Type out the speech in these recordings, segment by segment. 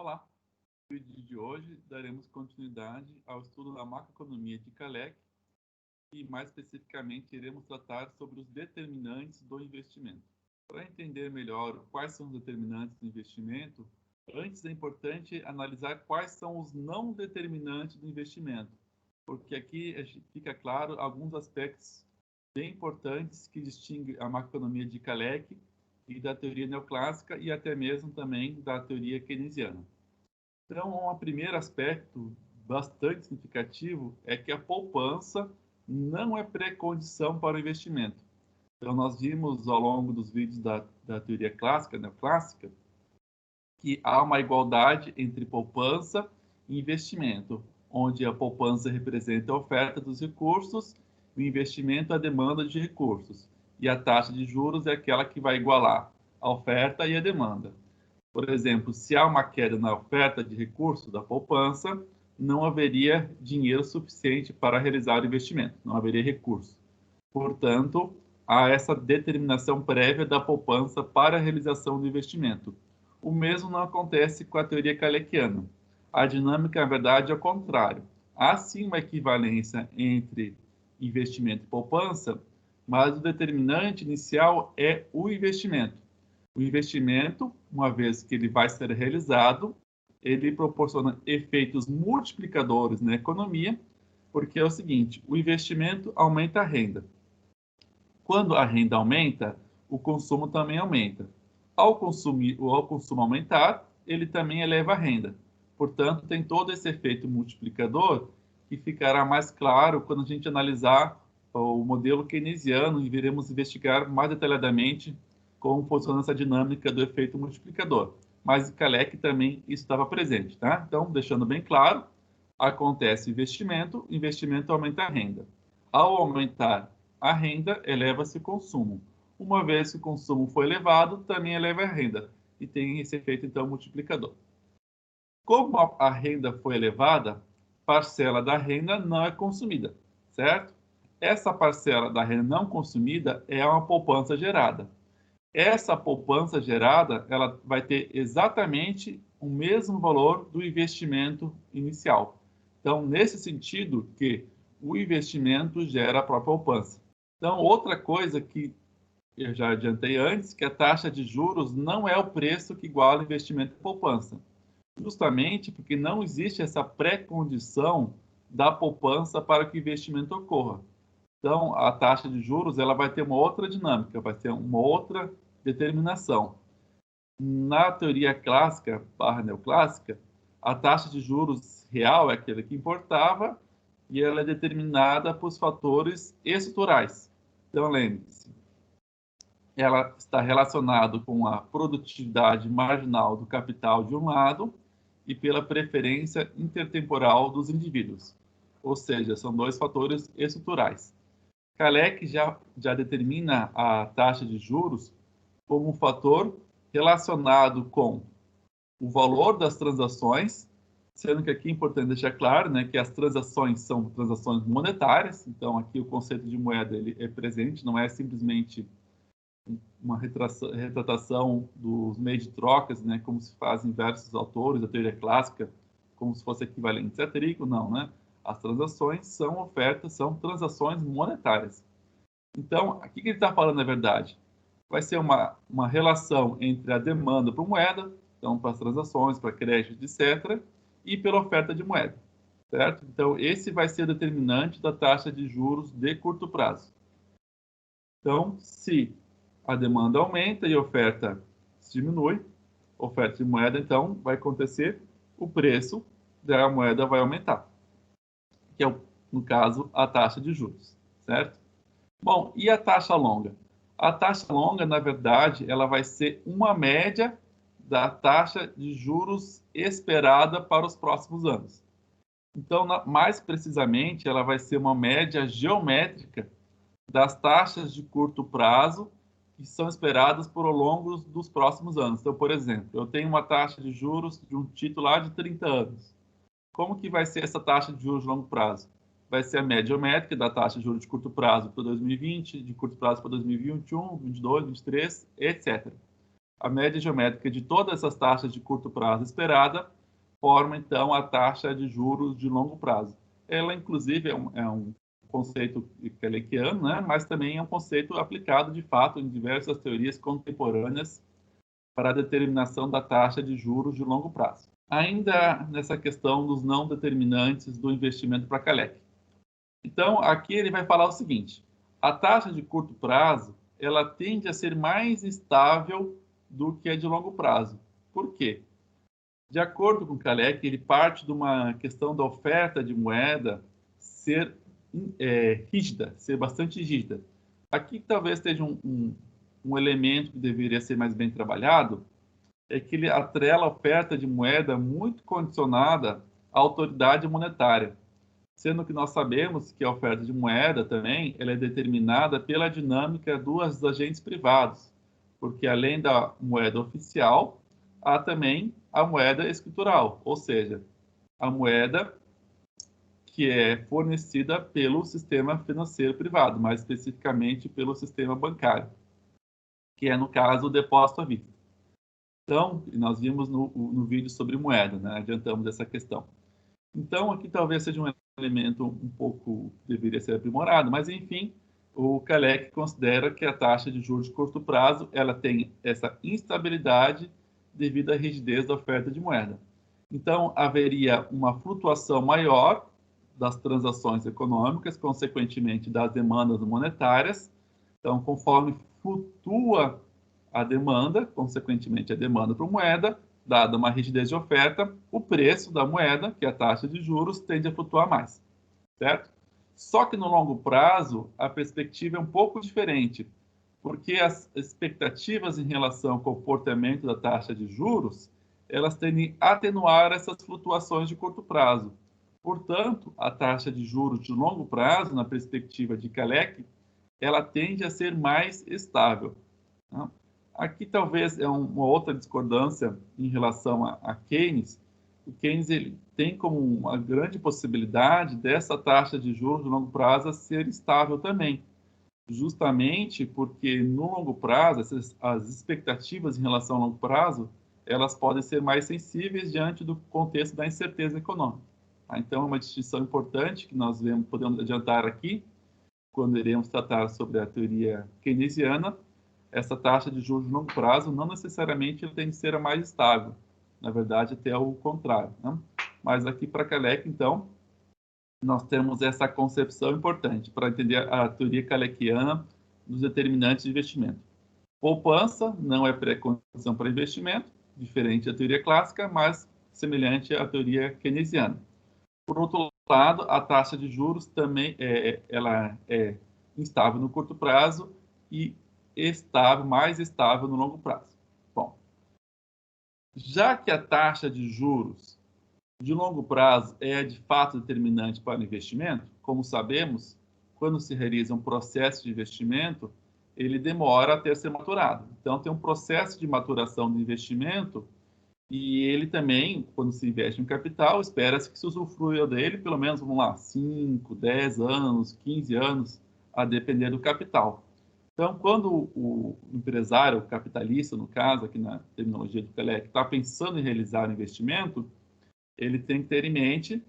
Olá! No vídeo de hoje daremos continuidade ao estudo da macroeconomia de Kalecki e, mais especificamente, iremos tratar sobre os determinantes do investimento. Para entender melhor quais são os determinantes do investimento, antes é importante analisar quais são os não determinantes do investimento, porque aqui fica claro alguns aspectos bem importantes que distinguem a macroeconomia de Kalecki e da teoria neoclássica e até mesmo também da teoria keynesiana. Então, um primeiro aspecto bastante significativo é que a poupança não é pré-condição para o investimento. Então, nós vimos ao longo dos vídeos da teoria clássica, neoclássica, que há uma igualdade entre poupança e investimento, onde a poupança representa a oferta dos recursos e o investimento a demanda de recursos. E a taxa de juros é aquela que vai igualar a oferta e a demanda. Por exemplo, se há uma queda na oferta de recursos da poupança, não haveria dinheiro suficiente para realizar o investimento, não haveria recurso. Portanto, há essa determinação prévia da poupança para a realização do investimento. O mesmo não acontece com a teoria kaleckiana. A dinâmica, na verdade, é o contrário. Há sim uma equivalência entre investimento e poupança, mas o determinante inicial é o investimento. O investimento, uma vez que ele vai ser realizado, ele proporciona efeitos multiplicadores na economia, porque é o seguinte, o investimento aumenta a renda. Quando a renda aumenta, o consumo também aumenta. Ao consumo aumentar, ele também eleva a renda. Portanto, tem todo esse efeito multiplicador que ficará mais claro quando a gente analisar o modelo keynesiano e viremos investigar mais detalhadamente como funciona essa dinâmica do efeito multiplicador. Mas em Kalecki também isso estava presente, tá? Então, deixando bem claro, acontece investimento aumenta a renda. Ao aumentar a renda, eleva-se o consumo. Uma vez que o consumo foi elevado, também eleva a renda. E tem esse efeito, então, multiplicador. Como a renda foi elevada, parcela da renda não é consumida, certo? Essa parcela da renda não consumida é uma poupança gerada. Essa poupança gerada, ela vai ter exatamente o mesmo valor do investimento inicial. Então, nesse sentido que o investimento gera a própria poupança. Então, outra coisa que eu já adiantei antes, que a taxa de juros não é o preço que iguala investimento e poupança. Justamente porque não existe essa pré-condição da poupança para que o investimento ocorra. Então, a taxa de juros ela vai ter uma outra dinâmica, vai ter uma outra determinação. Na teoria clássica, neoclássica, a taxa de juros real é aquela que importava e ela é determinada por fatores estruturais. Então, lembre-se, ela está relacionada com a produtividade marginal do capital de um lado e pela preferência intertemporal dos indivíduos. Ou seja, são dois fatores estruturais. Kalecki já determina a taxa de juros como um fator relacionado com o valor das transações, sendo que aqui é importante deixar claro, né, que as transações são transações monetárias, então aqui o conceito de moeda ele é presente, não é simplesmente uma retratação dos meios de trocas, né, como se faz em diversos autores da teoria clássica, como se fosse equivalente a trigo, não, né? As transações são ofertas, são transações monetárias. Então, aqui que ele está falando é verdade. Vai ser uma relação entre a demanda por moeda, então para as transações, para crédito, etc., e pela oferta de moeda, certo? Então, esse vai ser o determinante da taxa de juros de curto prazo. Então, se a demanda aumenta e a oferta diminui, oferta de moeda, então, vai acontecer, o preço da moeda vai aumentar, que é, no caso, a taxa de juros, certo? Bom, e a taxa longa? A taxa longa, na verdade, ela vai ser uma média da taxa de juros esperada para os próximos anos. Então, mais precisamente, ela vai ser uma média geométrica das taxas de curto prazo que são esperadas por ao longo dos próximos anos. Então, por exemplo, eu tenho uma taxa de juros de um título lá de 30 anos. Como que vai ser essa taxa de juros de longo prazo? Vai ser a média geométrica da taxa de juros de curto prazo para 2020, de curto prazo para 2021, 2022, 2023, etc. A média geométrica de todas essas taxas de curto prazo esperada forma, então, a taxa de juros de longo prazo. Ela, inclusive, é um conceito kalekiano, né? Mas também é um conceito aplicado, de fato, em diversas teorias contemporâneas para a determinação da taxa de juros de longo prazo. Ainda nessa questão dos não determinantes do investimento para Kalec. Então, aqui ele vai falar o seguinte: a taxa de curto prazo, ela tende a ser mais estável do que a de longo prazo. Por quê? De acordo com Kalec, ele parte de uma questão da oferta de moeda ser rígida, ser bastante rígida. Aqui talvez esteja um elemento que deveria ser mais bem trabalhado, é que ele atrela a oferta de moeda muito condicionada à autoridade monetária, sendo que nós sabemos que a oferta de moeda também ela é determinada pela dinâmica dos agentes privados, porque além da moeda oficial, há também a moeda escritural, ou seja, a moeda que é fornecida pelo sistema financeiro privado, mais especificamente pelo sistema bancário, que é, no caso, o depósito à vista. Então, nós vimos no vídeo sobre moeda, né? Adiantamos essa questão. Então, aqui talvez seja um elemento um pouco deveria ser aprimorado, mas enfim, o Kalec considera que a taxa de juros de curto prazo ela tem essa instabilidade devido à rigidez da oferta de moeda. Então, haveria uma flutuação maior das transações econômicas, consequentemente das demandas monetárias. Então, conforme flutua a demanda, consequentemente a demanda por moeda, dada uma rigidez de oferta, o preço da moeda, que é a taxa de juros, tende a flutuar mais, certo? Só que no longo prazo, a perspectiva é um pouco diferente, porque as expectativas em relação ao comportamento da taxa de juros, elas tendem a atenuar essas flutuações de curto prazo. Portanto, a taxa de juros de longo prazo, na perspectiva de Kalec, ela tende a ser mais estável. Tá? Aqui talvez é uma outra discordância em relação a Keynes. O Keynes ele tem como uma grande possibilidade dessa taxa de juros de longo prazo ser estável também, justamente porque no longo prazo, as expectativas em relação ao longo prazo, elas podem ser mais sensíveis diante do contexto da incerteza econômica. Tá? Então, é uma distinção importante que nós podemos adiantar aqui, quando iremos tratar sobre a teoria keynesiana. Essa taxa de juros de longo prazo não necessariamente tem que ser a mais estável. Na verdade, até o contrário. Né? Mas aqui para Kalec, então, nós temos essa concepção importante para entender a teoria kalekiana dos determinantes de investimento. Poupança não é pré-condição para investimento, diferente da teoria clássica, mas semelhante à teoria keynesiana. Por outro lado, a taxa de juros também ela é instável no curto prazo e mais estável no longo prazo. Bom, já que a taxa de juros de longo prazo é de fato determinante para o investimento, como sabemos, quando se realiza um processo de investimento, ele demora até ser maturado. Então, tem um processo de maturação do investimento e ele também, quando se investe em capital, espera-se que se usufrua dele pelo menos, vamos lá, 5, 10 anos, 15 anos, a depender do capital. Então, quando o empresário, o capitalista, no caso, aqui na terminologia do Kalec, está pensando em realizar um investimento, ele tem que ter em mente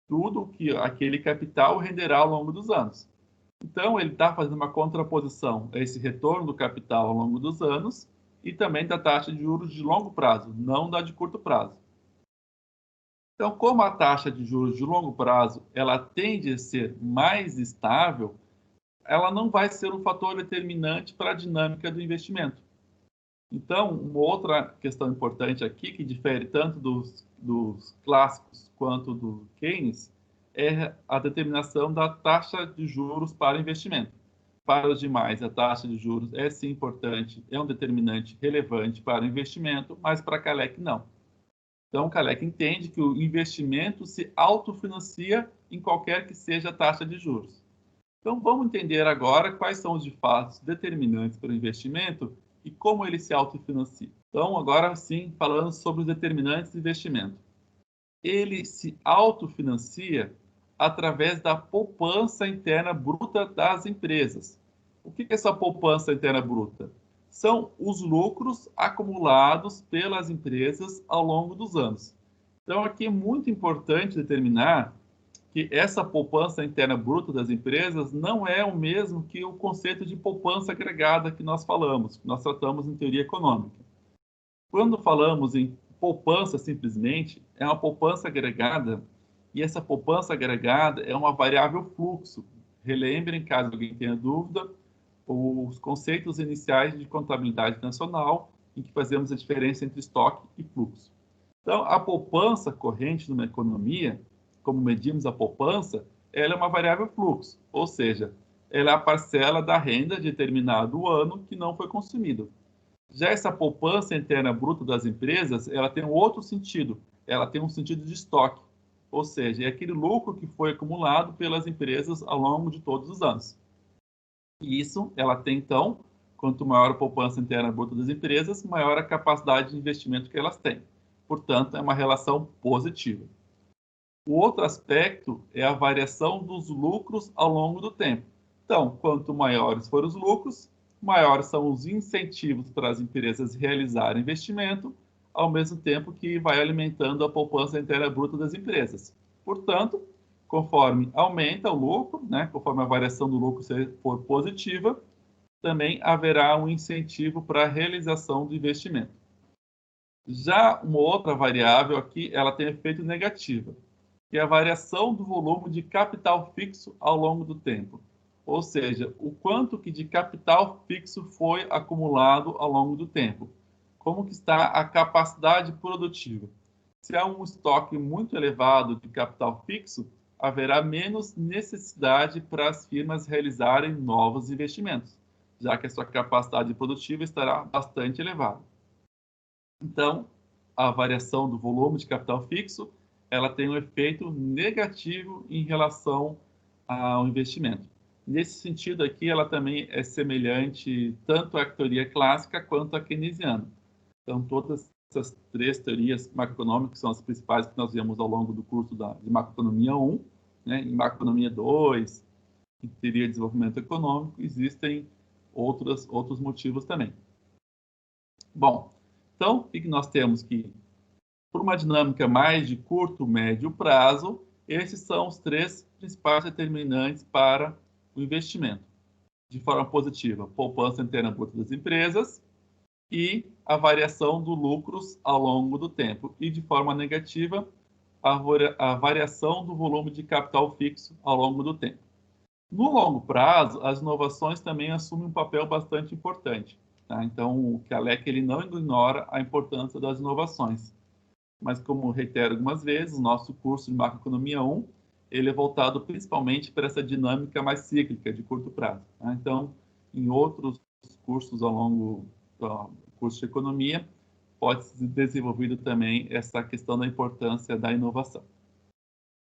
tudo que aquele capital renderá ao longo dos anos. Então, ele está fazendo uma contraposição a esse retorno do capital ao longo dos anos e também da taxa de juros de longo prazo, não da de curto prazo. Então, como a taxa de juros de longo prazo ela tende a ser mais estável, ela não vai ser um fator determinante para a dinâmica do investimento. Então, uma outra questão importante aqui, que difere tanto dos clássicos quanto do Keynes, é a determinação da taxa de juros para investimento. Para os demais, a taxa de juros é sim importante, é um determinante relevante para o investimento, mas para Kalec não. Então, Kalec entende que o investimento se autofinancia em qualquer que seja a taxa de juros. Então, vamos entender agora quais são os de fato determinantes para o investimento e como ele se autofinancia. Então, agora sim, falando sobre os determinantes de investimento. Ele se autofinancia através da poupança interna bruta das empresas. O que é essa poupança interna bruta? São os lucros acumulados pelas empresas ao longo dos anos. Então, aqui é muito importante determinar que essa poupança interna bruta das empresas não é o mesmo que o conceito de poupança agregada que nós falamos, que nós tratamos em teoria econômica. Quando falamos em poupança simplesmente, é uma poupança agregada, e essa poupança agregada é uma variável fluxo. Relembrem, caso alguém tenha dúvida, os conceitos iniciais de contabilidade nacional, em que fazemos a diferença entre estoque e fluxo. Então, a poupança corrente numa economia, como medimos a poupança, ela é uma variável fluxo, ou seja, ela é a parcela da renda de determinado ano que não foi consumida. Já essa poupança interna bruta das empresas, ela tem um outro sentido, ela tem um sentido de estoque, ou seja, é aquele lucro que foi acumulado pelas empresas ao longo de todos os anos. E isso, ela tem então, quanto maior a poupança interna bruta das empresas, maior a capacidade de investimento que elas têm. Portanto, é uma relação positiva. O outro aspecto é a variação dos lucros ao longo do tempo. Então, quanto maiores forem os lucros, maiores são os incentivos para as empresas realizarem investimento, ao mesmo tempo que vai alimentando a poupança interna bruta das empresas. Portanto, conforme aumenta o lucro, conforme a variação do lucro for positiva, também haverá um incentivo para a realização do investimento. Já uma outra variável aqui, ela tem efeito negativo, que é a variação do volume de capital fixo ao longo do tempo. Ou seja, o quanto que de capital fixo foi acumulado ao longo do tempo. Como que está a capacidade produtiva? Se há um estoque muito elevado de capital fixo, haverá menos necessidade para as firmas realizarem novos investimentos, já que a sua capacidade produtiva estará bastante elevada. Então, a variação do volume de capital fixo, ela tem um efeito negativo em relação ao investimento. Nesse sentido aqui, ela também é semelhante tanto à teoria clássica quanto à keynesiana. Então, todas essas três teorias macroeconômicas são as principais que nós vemos ao longo do curso de Macroeconomia 1, em Macroeconomia 2, em Teoria de Desenvolvimento Econômico, existem outros motivos também. Bom, então, o que nós temos que, por uma dinâmica mais de curto, médio prazo, esses são os três principais determinantes para o investimento. De forma positiva, poupança interna bruta das empresas e a variação dos lucros ao longo do tempo. E de forma negativa, a variação do volume de capital fixo ao longo do tempo. No longo prazo, as inovações também assumem um papel bastante importante. Tá? Então, o Kalec ele não ignora a importância das inovações. Mas, como reitero algumas vezes, o nosso curso de Macroeconomia 1 ele é voltado principalmente para essa dinâmica mais cíclica, de curto prazo. Tá? Então, em outros cursos ao longo do curso de Economia, pode ser desenvolvido também essa questão da importância da inovação.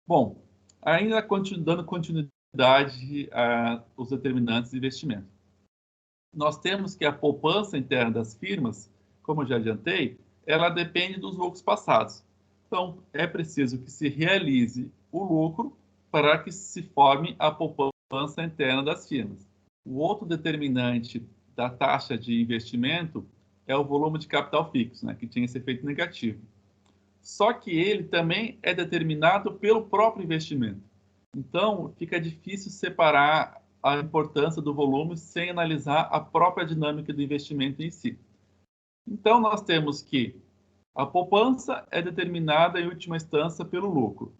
Bom, ainda dando continuidade aos determinantes de investimento. Nós temos que a poupança interna das firmas, como eu já adiantei, ela depende dos lucros passados. Então, é preciso que se realize o lucro para que se forme a poupança interna das firmas. O outro determinante da taxa de investimento é o volume de capital fixo, que tinha esse efeito negativo. Só que ele também é determinado pelo próprio investimento. Então, fica difícil separar a importância do volume sem analisar a própria dinâmica do investimento em si. Então, nós temos que a poupança é determinada, em última instância, pelo lucro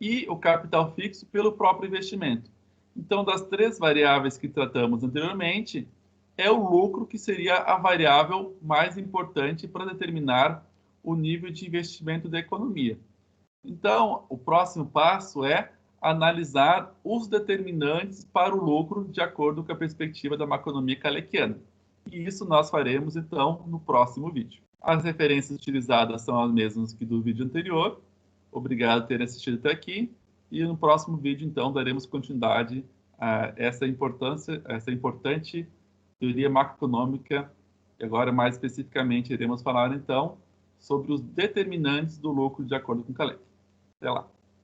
e o capital fixo pelo próprio investimento. Então, das três variáveis que tratamos anteriormente, é o lucro que seria a variável mais importante para determinar o nível de investimento da economia. Então, o próximo passo é analisar os determinantes para o lucro de acordo com a perspectiva da macroeconomia kalekiana. E isso nós faremos, então, no próximo vídeo. As referências utilizadas são as mesmas que do vídeo anterior. Obrigado por terem assistido até aqui. E no próximo vídeo, então, daremos continuidade a essa importante teoria macroeconômica. E agora, mais especificamente, iremos falar, então, sobre os determinantes do lucro de acordo com Kalec. Até lá.